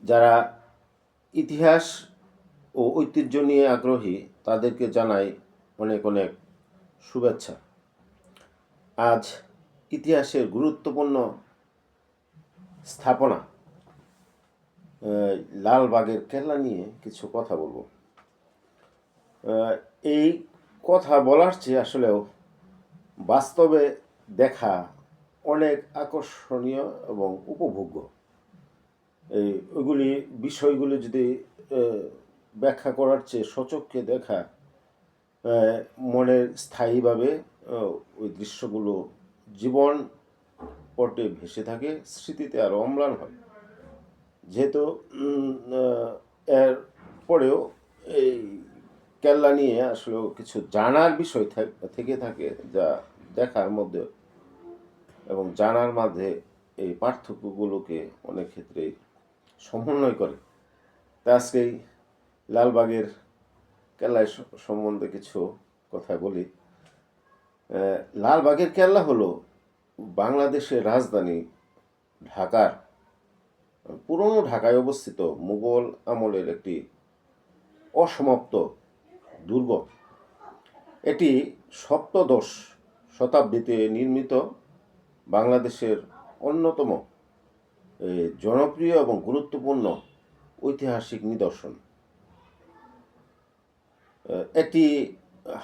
যারা ইতিহাস ও ঐতিহ্য নিয়ে আগ্রহী তাদেরকে জানাই অনেক অনেক শুভেচ্ছা। আজ ইতিহাসের গুরুত্বপূর্ণ স্থাপনা লালবাগের কেল্লা নিয়ে কিছু কথা বলবো। এই কথা বলার চেয়ে আসলেও বাস্তবে দেখা অনেক আকর্ষণীয় এবং উপভোগ্য। ওইগুলি বিষয়গুলি যদি ব্যাখ্যা করার চেয়ে সচক্ষে দেখা মনের স্থায়ীভাবে ওই দৃশ্যগুলো জীবন পটে ভেসে থাকে, স্মৃতিতে আরও অম্লান হয়। যেহেতু এর পরেও এই কেল্লা নিয়ে আসলেও কিছু জানার বিষয় থেকে থাকে, যা দেখার মধ্যে এবং জানার মাঝে এই পার্থক্যগুলোকে অনেক ক্ষেত্রে সমন্বয় করে। তা আজকেই লালবাগের কেল্লায় সম্বন্ধে কিছু কথা বলি। লালবাগের কেল্লা হলো বাংলাদেশের রাজধানী ঢাকার পুরনো ঢাকায় অবস্থিত মুঘল আমলের একটি অসমাপ্ত দুর্গ। এটি সপ্তদশ শতাব্দীতে নির্মিত বাংলাদেশের অন্যতম জনপ্রিয় এবং গুরুত্বপূর্ণ ঐতিহাসিক নিদর্শন। এটি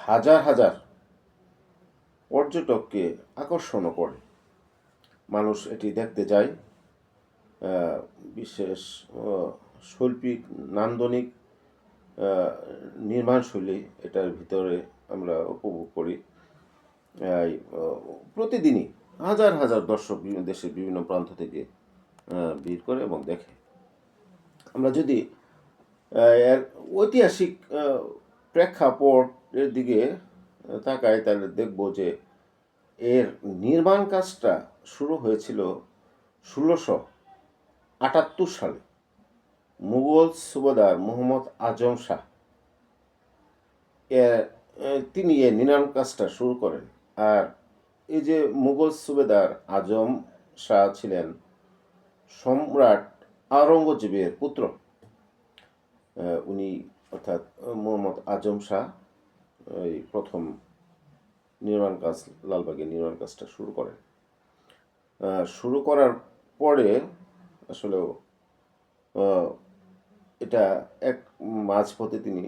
হাজার হাজার পর্যটককে আকর্ষণ করে। মানুষ এটি দেখতে যায়। বিশেষ শৈল্পিক নান্দনিক নির্মাণশৈলী এটার ভিতরে আমরা উপভোগ করি। প্রতিদিনই হাজার হাজার দর্শক দেশের বিভিন্ন প্রান্ত থেকে ভিড় করে এবং দেখে। আমরা যদি এর ঐতিহাসিক প্রেক্ষাপটের দিকে তাকাই তাহলে দেখব যে এর নির্মাণ কাজটা শুরু হয়েছিল 1678 সালে মুঘল সুবেদার মোহাম্মদ আজম শাহ তিনি এর নির্মাণ কাজটা শুরু করেন। আর এই যে মুঘল সুবেদার আজম শাহ ছিলেন সম্রাট আওরঙ্গজেবের পুত্র। উনি অর্থাৎ মোহাম্মদ আজম শাহ এই প্রথম নির্মাণ কাজ লালবাগের নির্মাণ কাজটা শুরু করেন। শুরু করার পরে আসলেও এটা এক মাঝপথে তিনি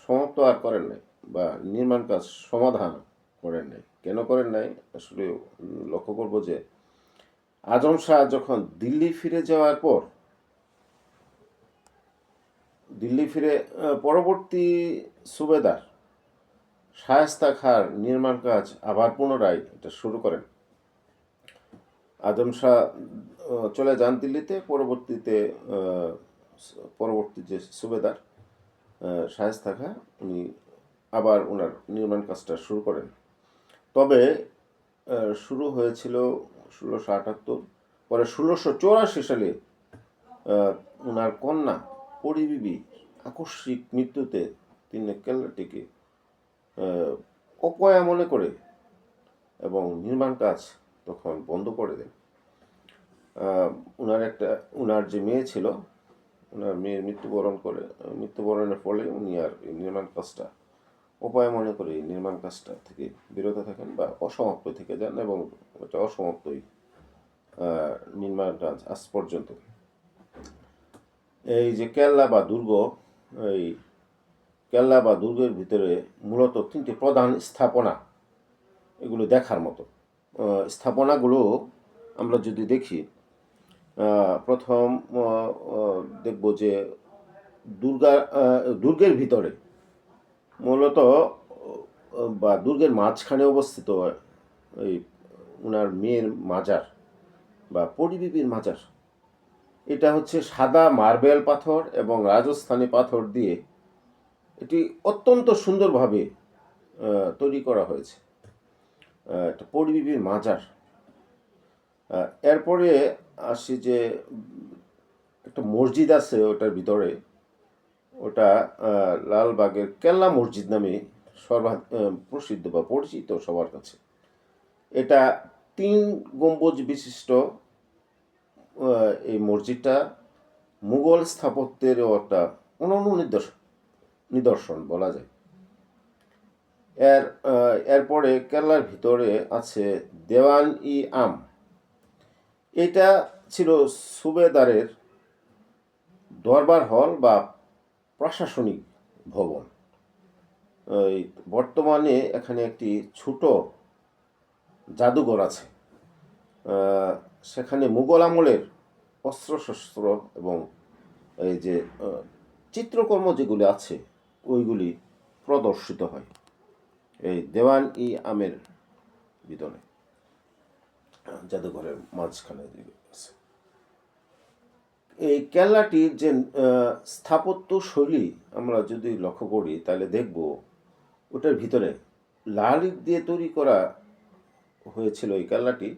সমাপ্ত আর করেন নাই, বা নির্মাণ কাজ সমাধান করেন নাই। কেন করেন নাই আসলে লক্ষ্য করব যে আজম শাহ যখন দিল্লি ফিরে যাওয়ার পর পরবর্তী সুবেদার শায়েস্তা খাঁর নির্মাণ কাজ আবার পুনরায় এটা শুরু করেন। আজম শাহ চলে যান দিল্লিতে। পরবর্তী যে সুবেদার শায়েস্তা খাঁ উনি আবার ওনার নির্মাণ কাজটা শুরু করেন। তবে শুরু হয়েছিল 1678, পরে 1684 সালে ওনার কন্যা পরিবিবি আকস্মিক মৃত্যুতে তিনি কেল্লাটিকে অপয়া মনে করে এবং নির্মাণ কাজ তখন বন্ধ করে দেন। ওনার যে মেয়ে ছিল, ওনার মেয়ের মৃত্যুবরণের ফলে উনি আর এই নির্মাণ কাজটা উপায় মনে করে এই নির্মাণ কাজটা থেকে বিরত থাকেন বা অসমাপ্ত থেকে যান, এবং এটা অসমাপ্তই নির্মাণ কাজ আজ পর্যন্ত। এই যে কেল্লা বা দুর্গ, এই কেল্লা বা দুর্গের ভিতরে মূলত 3টি প্রধান স্থাপনা এগুলো দেখার মতো। স্থাপনাগুলো আমরা যদি দেখি, প্রথম দেখব যে দুর্গের ভিতরে মূলত বা দুর্গের মাঝখানে অবস্থিত এই ওনার মেয়ের মাজার বা পরিবিবির মাজার। এটা হচ্ছে সাদা মার্বেল পাথর এবং রাজস্থানী পাথর দিয়ে এটি অত্যন্ত সুন্দরভাবে তৈরি করা হয়েছে। এটা পরিবিবির মাজার। এরপরে আসি যে একটা মসজিদ আছে ওটার ভিতরে, ওটা লালবাগের কেল্লা মসজিদ নামে প্রসিদ্ধ বা পরিচিত সবার কাছে। এটা 3 গম্বুজ বিশিষ্ট এই মসজিদটা মুঘল স্থাপত্যেরও একটা অনন্য নিদর্শন বলা যায়। এরপরে কেল্লার ভিতরে আছে দেওয়ান ই আম। এটা ছিল সুবেদারের দরবার হল বা প্রশাসনিক ভবন। এই বর্তমানে এখানে একটি ছোট জাদুঘর আছে। সেখানে মুঘল আমলের অস্ত্রশস্ত্র এবং এই যে চিত্রকর্ম যেগুলি আছে ওইগুলি প্রদর্শিত হয় এই দেওয়ান ই আমের ভিতরে, জাদুঘরের মাঝখানে আছে। এই কেল্লাটির যে স্থাপত্য শৈলী আমরা যদি লক্ষ্য করি তাহলে দেখব ওটার ভিতরে লাল ইট দিয়ে তৈরি করা হয়েছিল এই কেল্লাটি,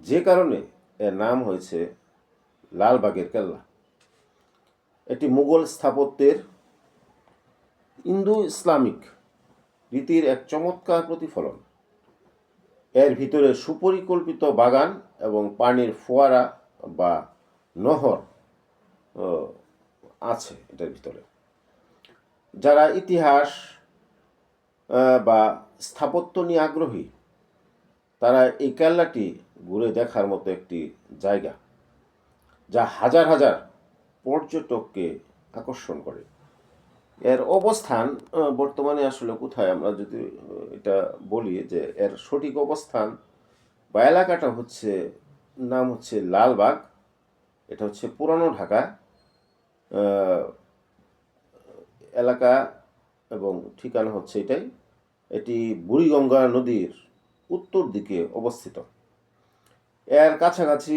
যে কারণে এর নাম হয়েছে লালবাগের কেল্লা। এটি মুঘল স্থাপত্যের ইন্দো ইসলামিক রীতির এক চমৎকার প্রতিফলন। এর ভিতরে সুপরিকল্পিত বাগান এবং পানির ফোয়ারা বা নহর আছে এটার ভিতরে। যারা ইতিহাস বা স্থাপত্য নিয়ে আগ্রহী তারা এই কেল্লাটি ঘুরে দেখার মতো একটি জায়গা, যা হাজার হাজার পর্যটককে আকর্ষণ করে। এর অবস্থান বর্তমানে আসলে কোথায়, আমরা যদি এটা বলি যে এর সঠিক অবস্থান বা এলাকাটা হচ্ছে, নাম হচ্ছে লালবাগ। এটা হচ্ছে পুরানো ঢাকা এলাকা এবং ঠিকানা হচ্ছে এটাই। এটি বুড়িগঙ্গা নদীর উত্তর দিকে অবস্থিত। এর কাছাকাছি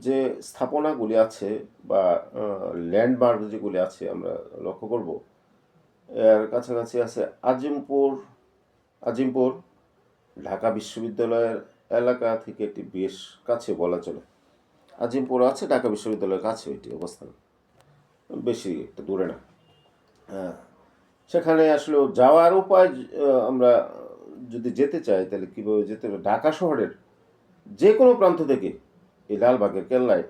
যে স্থাপনাগুলি আছে বা ল্যান্ডমার্ক যেগুলি আছে আমরা লক্ষ্য করব, এর কাছাকাছি আছে আজিমপুর ঢাকা বিশ্ববিদ্যালয়ের এলাকা থেকে এটি বেশ কাছে বলা চলে। আজিমপুর আছে ঢাকা বিশ্ববিদ্যালয়ের কাছে এটি অবস্থান, বেশি একটা দূরে না। সেখানে আসলে যাওয়ার উপায় আমরা যদি যেতে চাই তাহলে কীভাবে যেতে হবে, ঢাকা শহরের যে কোনো প্রান্ত থেকে এই লালবাগের কেল্লায়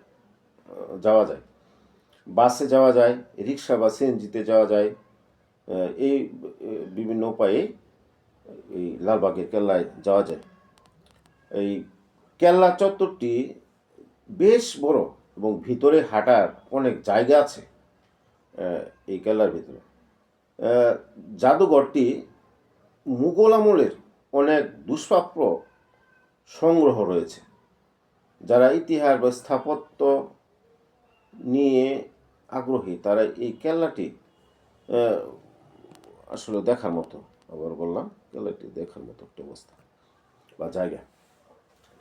যাওয়া যায়। বাসে যাওয়া যায়, রিক্সা বা সিএনজিতে যাওয়া যায়। এই বিভিন্ন উপায়ে এই লালবাগের কেল্লায় যাওয়া যায়। এই কেল্লা চত্বরটি বেশ বড় এবং ভিতরে হাঁটার অনেক জায়গা আছে এই কেল্লার ভিতরে। জাদুঘরটি মুঘল আমলের অনেক দুষ্প্রাপ্য সংগ্রহ রয়েছে। যারা ইতিহাস বা স্থাপত্য নিয়ে আগ্রহী তারা এই কেল্লাটি আসলে দেখার মতো, আবার বললাম কেল্লাটি দেখার মতো একটা অবস্থা বা জায়গা।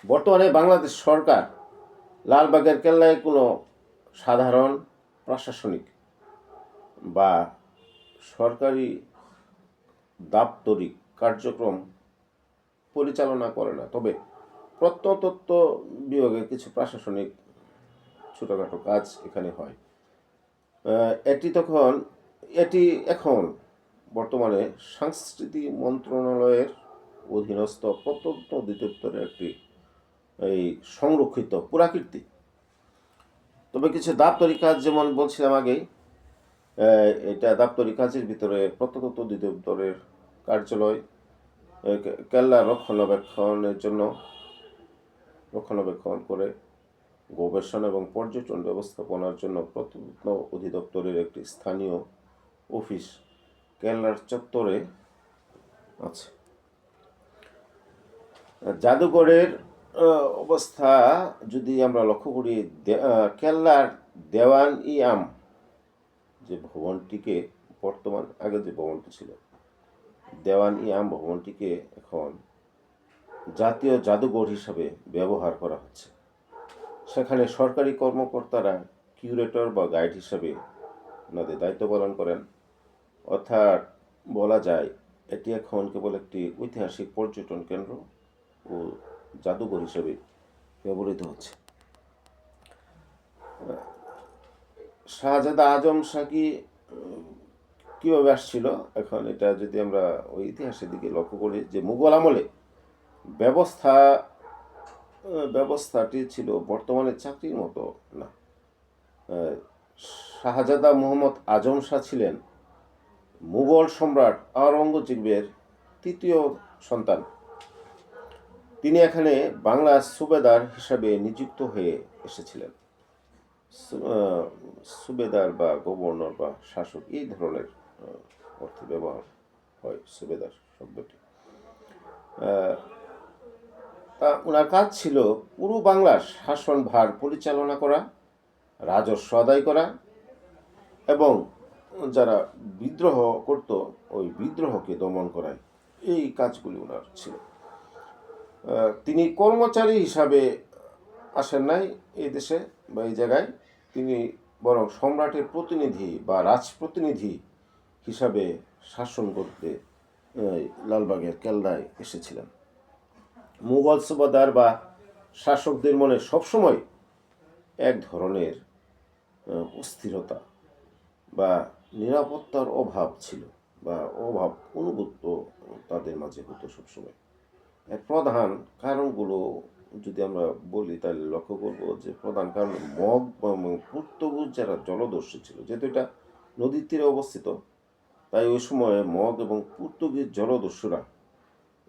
বর্তমানে বাংলাদেশ সরকার লালবাগের কেল্লায় কোনো সাধারণ প্রশাসনিক বা সরকারি দাপ্তরিক কার্যক্রম পরিচালনা করে না, তবে প্রত্নতত্ত্ব বিভাগের কিছু প্রশাসনিক ছোটোখাটো কাজ এখানে হয়। এটি এখন বর্তমানে সংস্কৃতি মন্ত্রণালয়ের অধীনস্থ প্রত্নতত্ত্ব অধিদপ্তরের একটি এই সংরক্ষিত পুরাকীর্তি। তবে কিছু দাপ্তরিক কাজ, যেমন বলছিলাম আগেই, এটা দাপ্তরিক কাজের ভিতরে প্রত্নতত্ত্ব অধিদপ্তরের কার্যালয় কেল্লা রক্ষণাবেক্ষণ করে গবেষণা এবং পর্যটন ব্যবস্থাপনার জন্য প্রত্নতত্ত্ব অধিদপ্তরের একটি স্থানীয় অফিস কেল্লার চত্বরে আছে। জাদুঘরের অবস্থা যদি আমরা লক্ষ্য করি, কেল্লার দেওয়ান ই আম যে ভবনটিকে, বর্তমান আগে যে ভবনটি ছিল দেওয়ান ই আম ভবনটিকে এখন জাতীয় জাদুঘর হিসাবে ব্যবহার করা হচ্ছে। সেখানে সরকারি কর্মকর্তারা কিউরেটর বা গাইড হিসাবে ওনাদের দায়িত্ব পালন করেন। অর্থাৎ বলা যায় এটি এখন কেবল একটি ঐতিহাসিক পর্যটন কেন্দ্র ও জাদুঘর হিসেবে ব্যবহৃত হচ্ছে। শাহজাদা আজম শাহ কীভাবে আসছিল, এখন এটা যদি আমরা ওই ইতিহাসের দিকে লক্ষ্য করি, যে মুঘল আমলে ব্যবস্থাটি ছিল বর্তমানে চাকরির মতো না। শাহজাদা মোহাম্মদ আজম শাহ ছিলেন মুঘল সম্রাট আওরঙ্গজেবের তৃতীয় সন্তান। তিনি এখানে বাংলার সুবেদার হিসাবে নিযুক্ত হয়ে এসেছিলেন। সুবেদার বা গভর্নর বা শাসক এই ধরনের অর্থে ব্যবহার হয় সুবেদার শব্দটি। তা ওনার কাজ ছিল পুরো বাংলার শাসনভার পরিচালনা করা, রাজস্ব আদায় করা এবং যারা বিদ্রোহ করত ওই বিদ্রোহকে দমন করায় এই কাজগুলি ওনার ছিল। তিনি কর্মচারী হিসাবে আসেন নাই এই দেশে বা এই জায়গায়, তিনি বরং সম্রাটের প্রতিনিধি বা রাজপ্রতিনিধি হিসাবে শাসন করতে লালবাগের কেল্লায় এসেছিলেন। মুঘল সুবাদার বা শাসকদের মনে সবসময় এক ধরনের অস্থিরতা বা নিরাপত্তার অভাব ছিল বা অভাব অনুভূত তাদের মাঝে হতো সবসময়। এর প্রধান কারণগুলো যদি আমরা বলি তাহলে লক্ষ্য করব যে প্রধান কারণ মগ এবং পর্তুগিজ যারা জলদস্যু ছিল, যেহেতু এটা নদীর তীরে অবস্থিত, তাই ওই সময়ে মগ এবং পর্তুগিজ জলদস্যুরা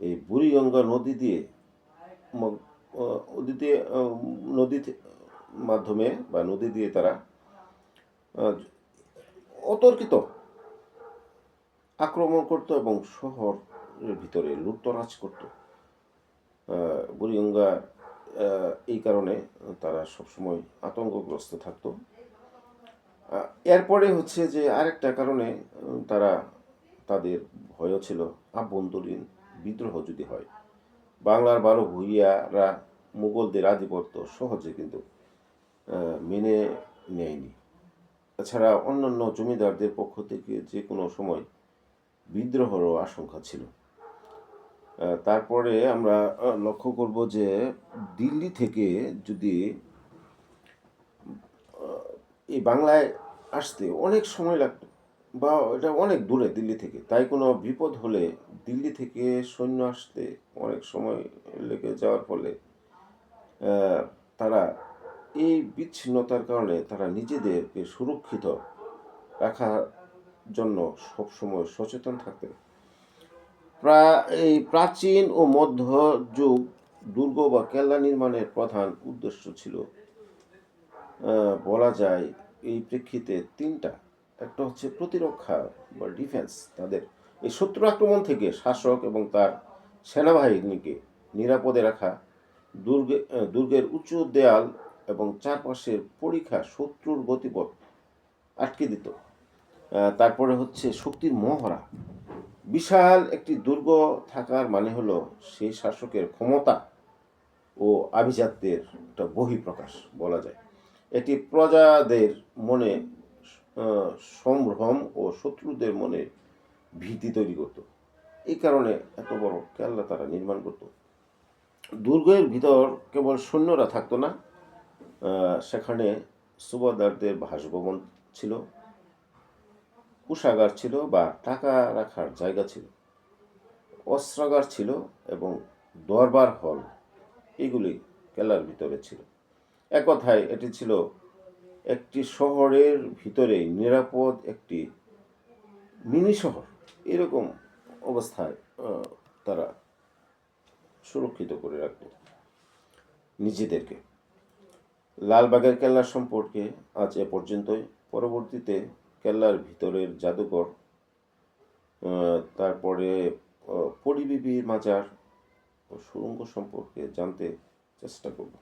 এই বুড়িগঙ্গা নদী দিয়ে নদীর মাধ্যমে বা নদী দিয়ে তারা অতর্কিত আক্রমণ করত এবং শহরের ভিতরে লুটতরাজ করত। বুড়িগঙ্গা এই কারণে তারা সবসময় আতঙ্কগ্রস্ত থাকতো। এরপরে হচ্ছে যে আরেকটা কারণে তাদের ভয়ও ছিল আভ্যন্তরীণ বিদ্রোহ যদি হয়। বাংলার 12 ভূঁইয়ারা মুঘলদের আধিপত্য সহজে কিন্তু মেনে নেয়নি। এছাড়া অন্যান্য জমিদারদের পক্ষ থেকে যে কোনো সময় বিদ্রোহেরও আশঙ্কা ছিল। তারপরে আমরা লক্ষ্য করব যে দিল্লি থেকে যদি এই বাংলায় আসতে অনেক সময় লাগতো বা এটা অনেক দূরে দিল্লি থেকে, তাই কোনো বিপদ হলে দিল্লি থেকে সৈন্য আসতে অনেক সময় লেগে যাওয়ার ফলে তারা এই বিচ্ছিন্নতার কারণে তারা নিজেদেরকে সুরক্ষিত রাখার জন্য সবসময় সচেতন থাকতেন। এই প্রাচীন ও মধ্যযুগ দুর্গ বা কেল্লা নির্মাণের প্রধান উদ্দেশ্য ছিল বলা যায় এই প্রেক্ষিতে তিনটা। একটা হচ্ছে প্রতিরক্ষা বা ডিফেন্স, তাদের এই শত্রু আক্রমণ থেকে শাসক এবং তার সেনাবাহিনীকে নিরাপদে রাখা, দুর্গের উঁচু দেয়াল এবং চারপাশের পরিখা শত্রুর গতিপথ আটকে দিত। তারপরে হচ্ছে শক্তির মহড়া। বিশাল একটি দুর্গ থাকার মানে হলো সেই শাসকের ক্ষমতা ও আভিজাত্যের একটা বহিঃপ্রকাশ বলা যায়। এটি প্রজাদের মনে সম্ভ্রম ও শত্রুদের মনে ভীতি তৈরি করত। এই কারণে এত বড় কেল্লা তারা নির্মাণ করত। দুর্গের ভিতর কেবল সৈন্যরা থাকতো না, সেখানে সুবাদারদের বাসভবন ছিল, কোষাগার ছিল বা টাকা রাখার জায়গা ছিল, অস্ত্রাগার ছিল এবং দরবার হল, এগুলি কেল্লার ভিতরে ছিল। এক কথায় এটি ছিল একটি শহরের ভিতরে নিরাপদ একটি মিনি শহর। এরকম অবস্থায় তারা সুরক্ষিত করে রাখত নিজেদেরকে। লালবাগের কেল্লা সম্পর্কে আজ এ পর্যন্তই। পরবর্তীতে কেল্লার ভিতরের জাদুঘর, তারপরে পরিবিবি মাজার ও সুড়ঙ্গ সম্পর্কে জানতে চেষ্টা করব।